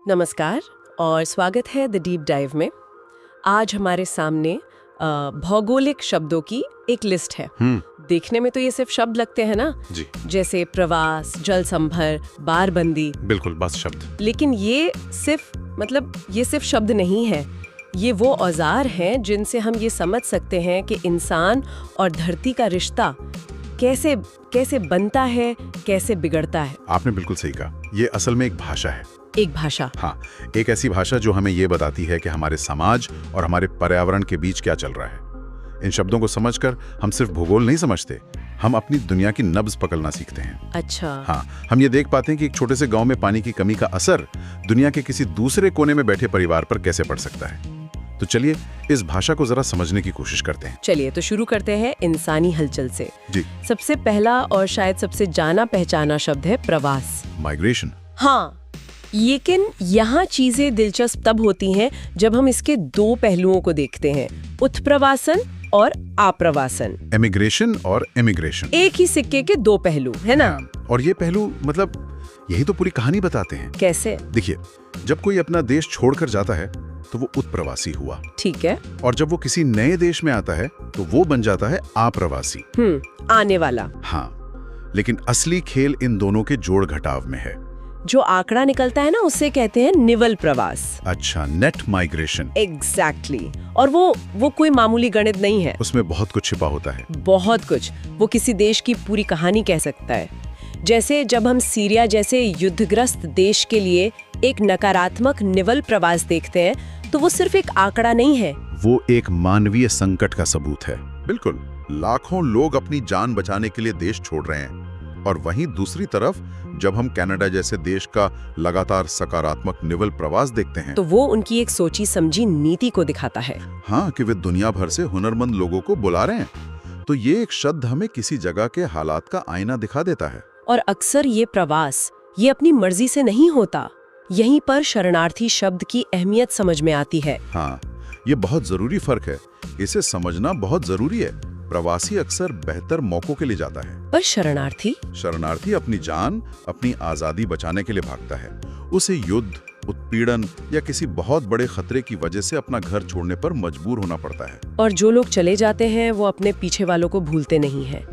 नमस्कार और स्वागत है द डीप डाइव में। आज हमारे सामने भौगोलिक शब्दों की एक लिस्ट है। देखने में तो ये सिर्फ शब्द लगते हैं ना जी। जैसे प्रवास, जल संभर, बारबंदी। बिल्कुल, बस शब्द। लेकिन ये सिर्फ शब्द नहीं है। ये वो औजार हैं जिनसे हम ये समझ सकते हैं कि इंसान और धरती का रिश्ता कैसे बनता है, कैसे बिगड़ता है। आपने बिल्कुल सही कहा। ये असल में एक भाषा है। एक भाषा। हाँ, एक ऐसी भाषा जो हमें ये बताती है कि हमारे समाज और हमारे पर्यावरण के बीच क्या चल रहा है। इन शब्दों को समझकर हम सिर्फ भूगोल नहीं समझते, हम अपनी दुनिया की नब्ज पकड़ना सीखते हैं। अच्छा। हाँ, हम ये देख पाते हैं कि एक छोटे से गांव में पानी की कमी का असर दुनिया के किसी दूसरे कोने में बैठे परिवार पर कैसे पड़ सकता है। तो चलिए इस भाषा को जरा समझने की कोशिश करते हैं। चलिए तो शुरू करते हैं इंसानी हलचल से। जी। सबसे पहला और शायद सबसे जाना पहचाना शब्द है प्रवास। माइग्रेशन। हाँ, लेकिन यहाँ चीजें दिलचस्प तब होती हैं जब हम इसके दो पहलुओं को देखते हैं, उत्प्रवासन और आप्रवासन। एमिग्रेशन और एमिग्रेशन एक ही सिक्के के दो पहलू है ना। और ये पहलू यही तो पूरी कहानी बताते हैं। कैसे? देखिए, जब कोई अपना देश छोड़कर जाता है तो वो उत्प्रवासी हुआ। ठीक है। और जब वो किसी नए देश में आता है तो वो बन जाता है आप्रवासी। आने वाला। हाँ, लेकिन असली खेल इन दोनों के जोड़ घटाव में है। जो आंकड़ा निकलता है ना, उसे कहते हैं निवल प्रवास। अच्छा, नेट माइग्रेशन। एग्जैक्टली। और वो कोई मामूली गणित नहीं है। उसमें बहुत कुछ छिपा होता है। बहुत कुछ। वो किसी देश की पूरी कहानी कह सकता है। जैसे जब हम सीरिया जैसे युद्धग्रस्त देश के लिए एक नकारात्मक निवल प्रवास देखते हैं, तो वो सिर्फ एक आंकड़ा नहीं है, वो एक मानवीय संकट का सबूत है। बिल्कुल, लाखों लोग अपनी जान बचाने के लिए देश छोड़ रहे हैं। और वहीं दूसरी तरफ जब हम कनाडा जैसे देश का लगातार सकारात्मक निवल प्रवास देखते हैं, तो वो उनकी एक सोची समझी नीति को दिखाता है। हाँ, कि वे दुनिया भर से हुनरमंद लोगों को बुला रहे हैं। तो ये एक शब्द हमें किसी जगह के हालात का आईना दिखा देता है। और अक्सर ये प्रवास ये अपनी मर्जी से नहीं होता। यहीं पर शरणार्थी शब्द की अहमियत समझ में आती है। हाँ, ये बहुत जरूरी फर्क है। इसे समझना बहुत जरूरी है। प्रवासी अक्सर बेहतर मौकों के लिए जाता है, पर शरणार्थी अपनी जान, अपनी आजादी बचाने के लिए भागता है। उसे युद्ध, उत्पीड़न या किसी बहुत बड़े खतरे की वजह से अपना घर छोड़ने पर मजबूर होना पड़ता है। और जो लोग चले जाते हैं वो अपने पीछे वालों को भूलते नहीं हैं।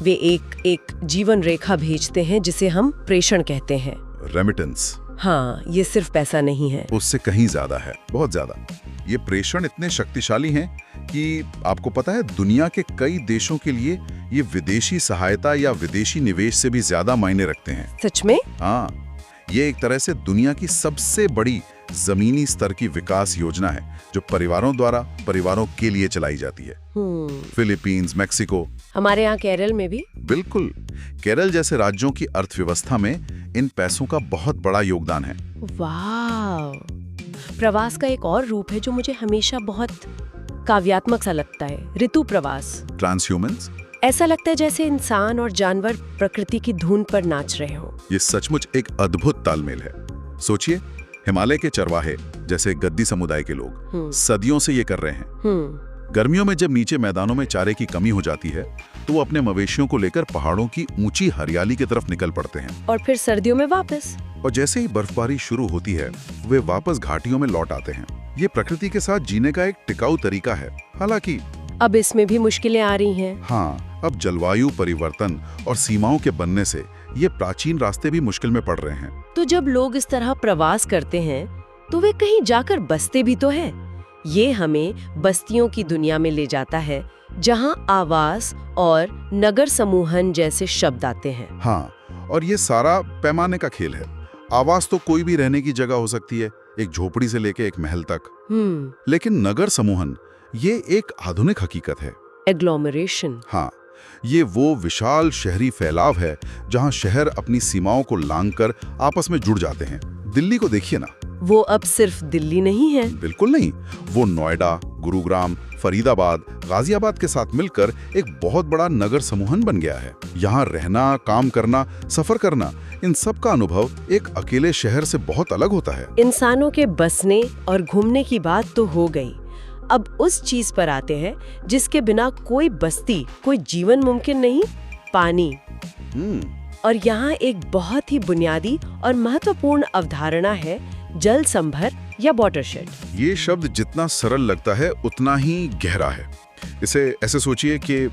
वे एक जीवन रेखा भेजते हैं जिसे हम प्रेषण कहते हैं। रेमिटेंस। हाँ, ये सिर्फ पैसा नहीं है, उससे कहीं ज्यादा है, बहुत ज्यादा। ये प्रेषण इतने शक्तिशाली हैं कि आपको पता है, दुनिया के कई देशों के लिए ये विदेशी सहायता या विदेशी निवेश से भी ज्यादा मायने रखते हैं। सच में? हाँ, ये एक तरह से दुनिया की सबसे बड़ी जमीनी स्तर की विकास योजना है जो परिवारों के लिए चलाई जाती है। फिलीपींस, मैक्सिको, हमारे यहाँ केरल में भी। बिल्कुल, केरल जैसे राज्यों की अर्थव्यवस्था में इन पैसों का बहुत बड़ा योगदान है। वाह! प्रवास का एक और रूप है जो मुझे हमेशा बहुत काव्यात्मक सा लगता है, ऋतु प्रवास। ट्रांसह्यूमन्स। ऐसा लगता है जैसे इंसान और जानवर प्रकृति की धुन पर नाच रहे हो। ये सचमुच एक अद्भुत तालमेल है। सोचिए, हिमालय के चरवाहे जैसे गद्दी समुदाय के लोग सदियों से ये कर रहे हैं। गर्मियों में जब नीचे मैदानों में चारे की कमी हो जाती है तो वो अपने मवेशियों को लेकर पहाड़ों की ऊंची हरियाली की तरफ निकल पड़ते हैं। और फिर सर्दियों में वापस। और जैसे ही बर्फबारी शुरू होती है वे वापस घाटियों में लौट आते हैं। ये प्रकृति के साथ जीने का एक टिकाऊ तरीका है। हालांकि अब इसमें भी मुश्किलें आ रही हैं। हाँ, अब जलवायु परिवर्तन और सीमाओं के बनने से ये प्राचीन रास्ते भी मुश्किल में पड़ रहे हैं। तो जब लोग इस तरह प्रवास करते हैं तो वे कहीं जाकर बसते भी तो हैं। ये हमें बस्तियों की दुनिया में ले जाता है जहां आवास और नगर समूहन जैसे शब्द आते हैं। हाँ, और ये सारा पैमाने का खेल है। आवास तो कोई भी रहने की जगह हो सकती है, एक झोपड़ी से लेके एक महल तक। लेकिन नगर समूहन ये एक आधुनिक हकीकत है। एग्लोमरेशन। हाँ, ये वो विशाल शहरी फैलाव है जहां शहर अपनी सीमाओं को लांघकर आपस में जुड़ जाते हैं। दिल्ली को देखिए ना। वो अब सिर्फ दिल्ली नहीं है। बिल्कुल नहीं, वो नोएडा, गुरुग्राम, फरीदाबाद, गाजियाबाद के साथ मिलकर एक बहुत बड़ा नगर समूहन बन गया है। यहाँ रहना, काम करना, सफर करना, इन सब का अनुभव एक अकेले शहर से बहुत अलग होता है। इंसानों के बसने और घूमने की बात तो हो गई। अब उस चीज पर आते हैं जिसके बिना कोई बस्ती, कोई जीवन मुमकिन नहीं, पानी। और यहाँ एक बहुत ही बुनियादी और महत्वपूर्ण अवधारणा है जल संभर या वाटरशेड। ये शब्द जितना सरल लगता है उतना ही गहरा है। इसे ऐसे सोचिए कि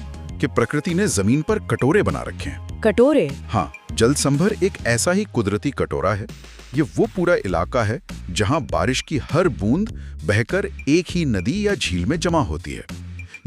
प्रकृति ने जमीन पर कटोरे बना रखे हैं। कटोरे? हाँ, जल संभर एक ऐसा ही कुदरती कटोरा है। ये वो पूरा इलाका है जहां बारिश की हर बूंद बहकर एक ही नदी या झील में जमा होती है।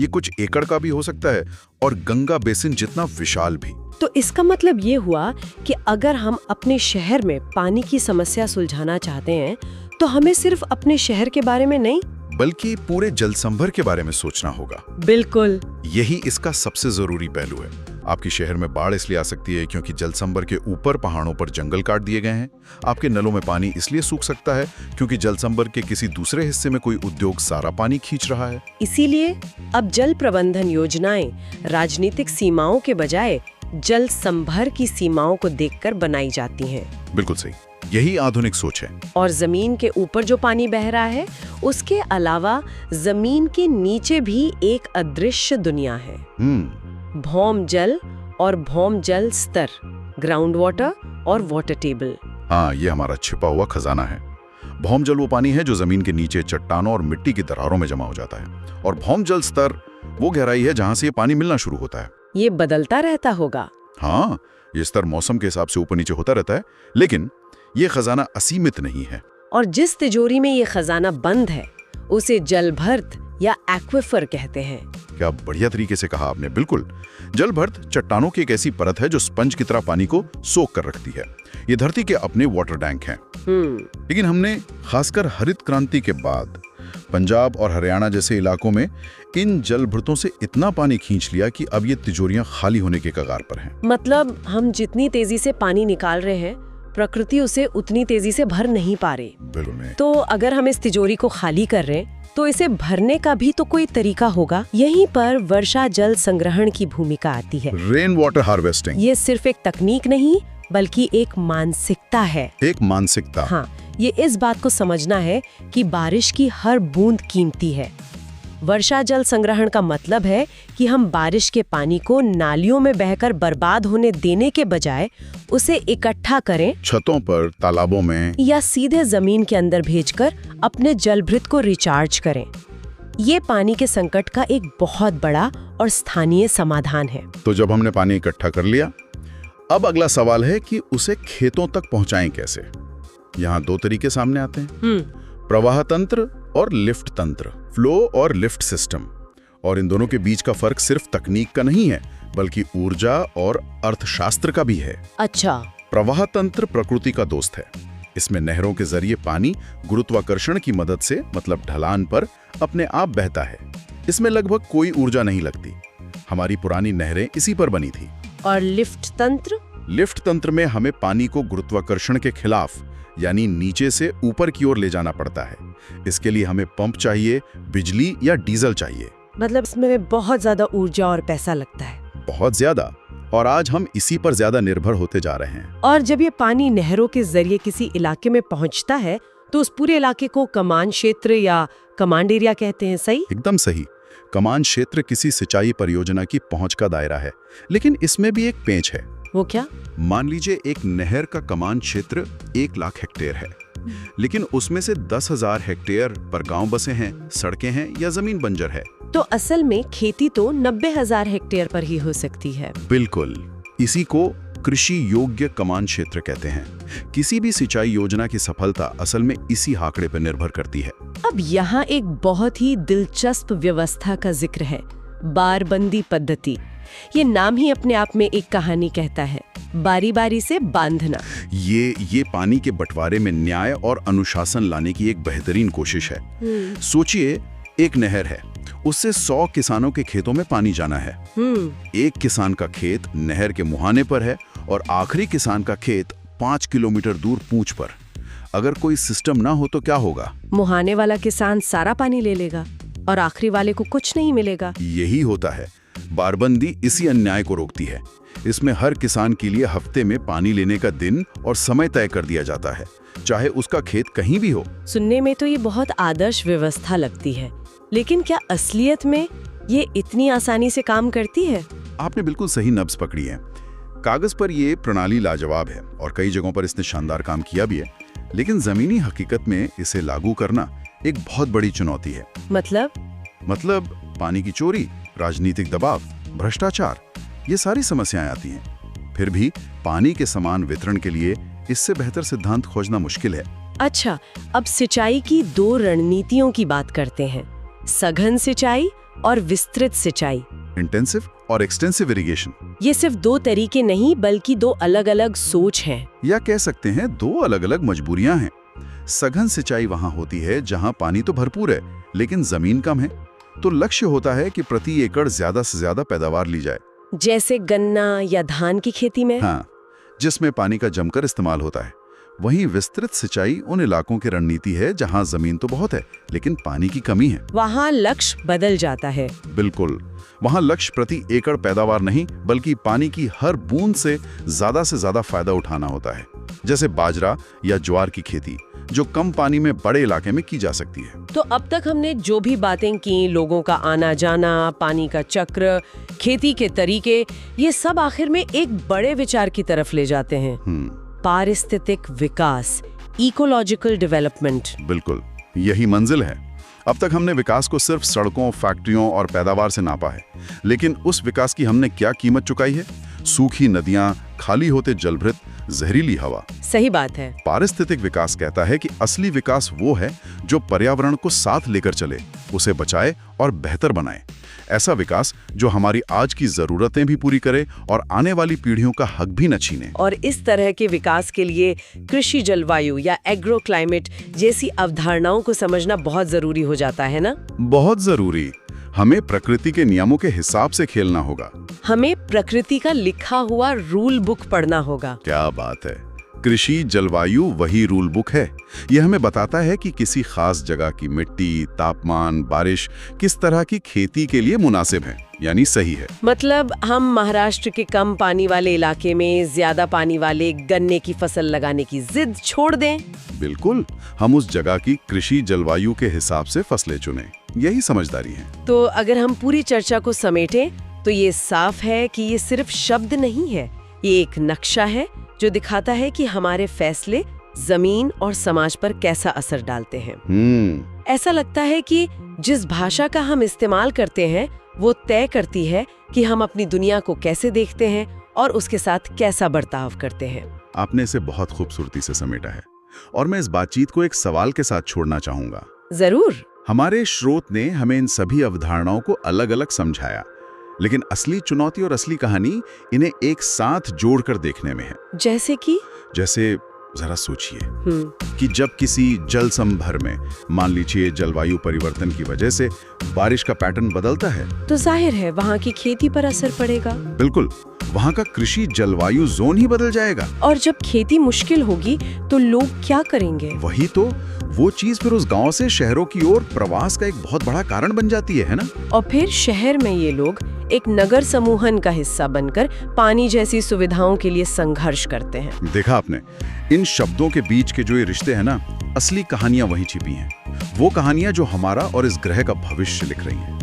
ये कुछ एकड़ का भी हो सकता है और गंगा बेसिन जितना विशाल भी। तो इसका मतलब ये हुआ कि अगर हम अपने शहर में पानी की समस्या सुलझाना चाहते हैं तो हमें सिर्फ अपने शहर के बारे में नहीं बल्कि पूरे जल संभर के बारे में सोचना होगा। बिल्कुल, यही इसका सबसे जरूरी पहलू है। आपके शहर में बाढ़ इसलिए आ सकती है क्योंकि जल संभर के ऊपर पहाड़ों पर जंगल काट दिए गए हैं। आपके नलों में पानी इसलिए सूख सकता है क्योंकि जल संभर के किसी दूसरे हिस्से में कोई उद्योग सारा पानी खींच रहा है। इसीलिए अब जल प्रबंधन योजनाएं राजनीतिक सीमाओं के बजाय जल संभर की सीमाओं को देखकर बनाई जाती हैं। बिल्कुल सही, यही आधुनिक सोच है। और जमीन के ऊपर जो पानी बह रहा है उसके अलावा जमीन के नीचे भी एक अदृश्य दुनिया है। भौम जल और भौम जल स्तर, ग्राउंड वाटर और वाटर टेबल। हाँ, ये हमारा छिपा हुआ खजाना है। भौम जल वो पानी है जो जमीन के नीचे चट्टानों और मिट्टी की दरारों में जमा हो जाता है, और भौम जल स्तर वो गहराई है जहां से ये पानी मिलना शुरू होता है। ये बदलता रहता होगा। हाँ, ये स्तर मौसम के हिसाब से ऊपर नीचे होता रहता है, लेकिन ये खजाना असीमित नहीं है। और जिस तिजोरी में ये खजाना बंद है उसे जलभर्त या एक्विफर कहते हैं। क्या बढ़िया तरीके से कहा आपने। बिल्कुल, जलभर्त चट्टानों की एक ऐसी परत है जो स्पंज की तरह पानी को सोख कर रखती है। ये धरती के अपने वाटर टैंक हैं। लेकिन हमने खासकर हरित क्रांति के बाद पंजाब और हरियाणा जैसे इलाकों में इन जलभृतों से इतना पानी खींच लिया कि अब ये तिजोरियां खाली होने के कगार पर हैं। मतलब हम जितनी तेजी से पानी निकाल रहे हैं प्रकृति उसे उतनी तेजी से भर नहीं पा रही। बिल्कुल नहीं। तो अगर हम इस तिजोरी को खाली कर रहे हैं तो इसे भरने का भी तो कोई तरीका होगा। यहीं पर वर्षा जल संग्रहण की भूमिका आती है। Rain water harvesting. ये सिर्फ एक तकनीक नहीं बल्कि एक मानसिकता है। एक मानसिकता। हाँ, ये इस बात को समझना है कि बारिश की हर बूंद कीमती है। वर्षा जल संग्रहण का मतलब है कि हम बारिश के पानी को नालियों में बहकर बर्बाद होने देने के बजाय उसे इकट्ठा करें, छतों पर, तालाबों में या सीधे जमीन के अंदर भेजकर अपने जलभृत को रिचार्ज करें। ये पानी के संकट का एक बहुत बड़ा और स्थानीय समाधान है। तो जब हमने पानी इकट्ठा कर लिया, अब अगला सवाल है कि उसे खेतों तक पहुंचाएं कैसे। यहाँ दो तरीके सामने आते हैं, प्रवाह तंत्र और लिफ्ट तंत्र, फ्लो और लिफ्ट सिस्टम। और इन दोनों के बीच का फर्क सिर्फ तकनीक का नहीं है बल्कि ऊर्जा और अर्थशास्त्र का भी है। अच्छा। प्रवाह तंत्र प्रकृति का दोस्त है। इसमें नहरों के जरिए पानी गुरुत्वाकर्षण की मदद से, मतलब ढलान पर, अपने आप बहता है। इसमें लगभग कोई ऊर्जा नहीं लगती। हमारी पुरानी नहरें इसी पर बनी थी। और लिफ्ट तंत्र? लिफ्ट तंत्र में हमें पानी को गुरुत्वाकर्षण के खिलाफ, यानी नीचे से ऊपर की ओर ले जाना पड़ता है। इसके लिए हमें पंप चाहिए, बिजली या डीजल चाहिए। मतलब इसमें बहुत ज्यादा ऊर्जा और पैसा लगता है। बहुत ज्यादा। और आज हम इसी पर ज्यादा निर्भर होते जा रहे हैं। और जब ये पानी नहरों के जरिए किसी इलाके में पहुंचता है तो उस पूरे इलाके को कमान क्षेत्र या कमांड एरिया कहते हैं। सही? एकदम सही। कमान क्षेत्र किसी सिंचाई परियोजना की पहुंच का दायरा है, लेकिन इसमें भी एक पेंच है। वो क्या? मान लीजिए एक नहर का कमान क्षेत्र 1 लाख हेक्टेयर है, लेकिन उसमें से 10,000 हेक्टेयर पर गांव बसे हैं, सड़कें हैं या जमीन बंजर है। तो असल में खेती तो 90,000 हेक्टेयर पर ही हो सकती है। बिल्कुल, इसी को कृषि योग्य कमान क्षेत्र कहते हैं। किसी भी सिंचाई योजना की सफलता असल में इसी आंकड़े पर निर्भर करती है। अब यहाँ एक बहुत ही दिलचस्प व्यवस्था का जिक्र है, बारबंदी पद्धति। ये नाम ही अपने आप में एक कहानी कहता है, बारी बारी से बांधना। ये पानी के बंटवारे में न्याय और अनुशासन लाने की एक बेहतरीन कोशिश है। सोचिए, एक नहर है, उससे 100 किसानों के खेतों में पानी जाना है। एक किसान का खेत नहर के मुहाने पर है और आखिरी किसान का खेत 5 किलोमीटर दूर पूंछ पर। अगर कोई सिस्टम ना हो तो क्या होगा? मुहाने वाला किसान सारा पानी ले लेगा और आखिरी वाले को कुछ नहीं मिलेगा। यही होता है। बारबंदी इसी अन्याय को रोकती है। इसमें हर किसान के लिए हफ्ते में पानी लेने का दिन और समय तय कर दिया जाता है, चाहे उसका खेत कहीं भी हो। सुनने में तो ये बहुत आदर्श व्यवस्था लगती है, लेकिन क्या असलियत में ये इतनी आसानी से काम करती है? आपने बिल्कुल सही नब्ज पकड़ी है। कागज पर ये प्रणाली लाजवाब है और कई जगहों पर इसने शानदार काम किया भी है, लेकिन जमीनी हकीकत में इसे लागू करना एक बहुत बड़ी चुनौती है। मतलब पानी की चोरी, राजनीतिक दबाव, भ्रष्टाचार, ये सारी समस्याएं आती हैं। फिर भी पानी के समान वितरण के लिए इससे बेहतर सिद्धांत खोजना मुश्किल है। अच्छा, अब सिंचाई की 2 रणनीतियों की बात करते हैं, सघन सिंचाई और विस्तृत सिंचाई। इंटेंसिव और एक्सटेंसिव इरिगेशन। ये सिर्फ 2 तरीके नहीं बल्कि 2 अलग-अलग सोच हैं। या कह सकते हैं 2 अलग-अलग मजबूरियां हैं। सघन सिंचाई वहां होती है जहां पानी तो भरपूर है लेकिन जमीन कम है, तो लक्ष्य होता है कि प्रति एकड़ ज्यादा से ज्यादा पैदावार ली जाए, जैसे गन्ना या धान की खेती में। हाँ, जिसमें पानी का जमकर इस्तेमाल होता है। वहीं विस्तृत सिंचाई उन इलाकों की रणनीति है जहां जमीन तो बहुत है लेकिन पानी की कमी है। वहाँ लक्ष्य बदल जाता है। बिल्कुल, वहां लक्ष्य प्रति एकड़ पैदावार नहीं बल्कि पानी की हर बूंद से ज्यादा फायदा उठाना होता है, जैसे बाजरा या ज्वार की खेती जो कम पानी में बड़े इलाके में की जा सकती है। तो अब तक हमने जो भी बातें की, लोगों का आना जाना, पानी का चक्र, खेती के तरीके, ये सब आखिर में एक बड़े विचार की तरफ ले जाते हैं, पारिस्थितिक विकास, इकोलॉजिकल डेवलपमेंट। बिल्कुल, यही मंजिल है। अब तक हमने विकास को सिर्फ सड़कों, फैक्ट्रियों और पैदावार से नापा है, लेकिन उस विकास की हमने क्या कीमत चुकाई है? सूखी नदियां, खाली होते जलभृत, जहरीली हवा। सही बात है। पारिस्थितिक विकास कहता है कि असली विकास वो है जो पर्यावरण को साथ लेकर चले, उसे बचाए और बेहतर बनाए। ऐसा विकास जो हमारी आज की जरूरतें भी पूरी करे और आने वाली पीढ़ियों का हक भी न छीने। और इस तरह के विकास के लिए कृषि जलवायु या एग्रो क्लाइमेट जैसी अवधारणाओं को समझना बहुत जरूरी हो जाता है ना? बहुत जरूरी। हमें प्रकृति के नियमों के हिसाब से खेलना होगा। हमें प्रकृति का लिखा हुआ रूल बुक पढ़ना होगा। क्या बात है, कृषि जलवायु वही रूल बुक है। यह हमें बताता है कि किसी खास जगह की मिट्टी, तापमान, बारिश किस तरह की खेती के लिए मुनासिब है, यानी सही है। मतलब हम महाराष्ट्र के कम पानी वाले इलाके में ज्यादा पानी वाले गन्ने की फसल लगाने की जिद छोड़ दें। बिल्कुल, हम उस जगह की कृषि जलवायु के हिसाब से फसलें चुनें, यही समझदारी है। तो अगर हम पूरी चर्चा को समेटें तो ये साफ है कि ये सिर्फ शब्द नहीं है, ये एक नक्शा है जो दिखाता है कि हमारे फैसले जमीन और समाज पर कैसा असर डालते हैं। ऐसा लगता है कि जिस भाषा का हम इस्तेमाल करते हैं वो तय करती है कि हम अपनी दुनिया को कैसे देखते हैं और उसके साथ कैसा बर्ताव करते हैं। आपने इसे बहुत खूबसूरती से समेटा है और मैं इस बातचीत को एक सवाल के साथ छोड़ना चाहूंगा। जरूर। हमारे स्रोत ने हमें इन सभी अवधारणाओं को अलग अलग समझाया, लेकिन असली चुनौती और असली कहानी इन्हें एक साथ जोड़कर देखने में है। जैसे जरा सोचिए कि जब किसी जल संभर में, मान लीजिए जलवायु परिवर्तन की वजह से बारिश का पैटर्न बदलता है, तो जाहिर है वहाँ की खेती पर असर पड़ेगा। बिल्कुल, वहाँ का कृषि जलवायु जोन ही बदल जाएगा। और जब खेती मुश्किल होगी तो लोग क्या करेंगे? वही तो, वो चीज फिर उस गांव से शहरों की ओर प्रवास का एक बहुत बड़ा कारण बन जाती है ना? और फिर शहर में ये लोग एक नगर समूहन का हिस्सा बनकर पानी जैसी सुविधाओं के लिए संघर्ष करते हैं। देखा आपने, इन शब्दों के बीच के जो ये रिश्ते हैं ना, असली कहानियां वहीं छिपी हैं। वो कहानियां जो हमारा और इस ग्रह का भविष्य लिख रही हैं।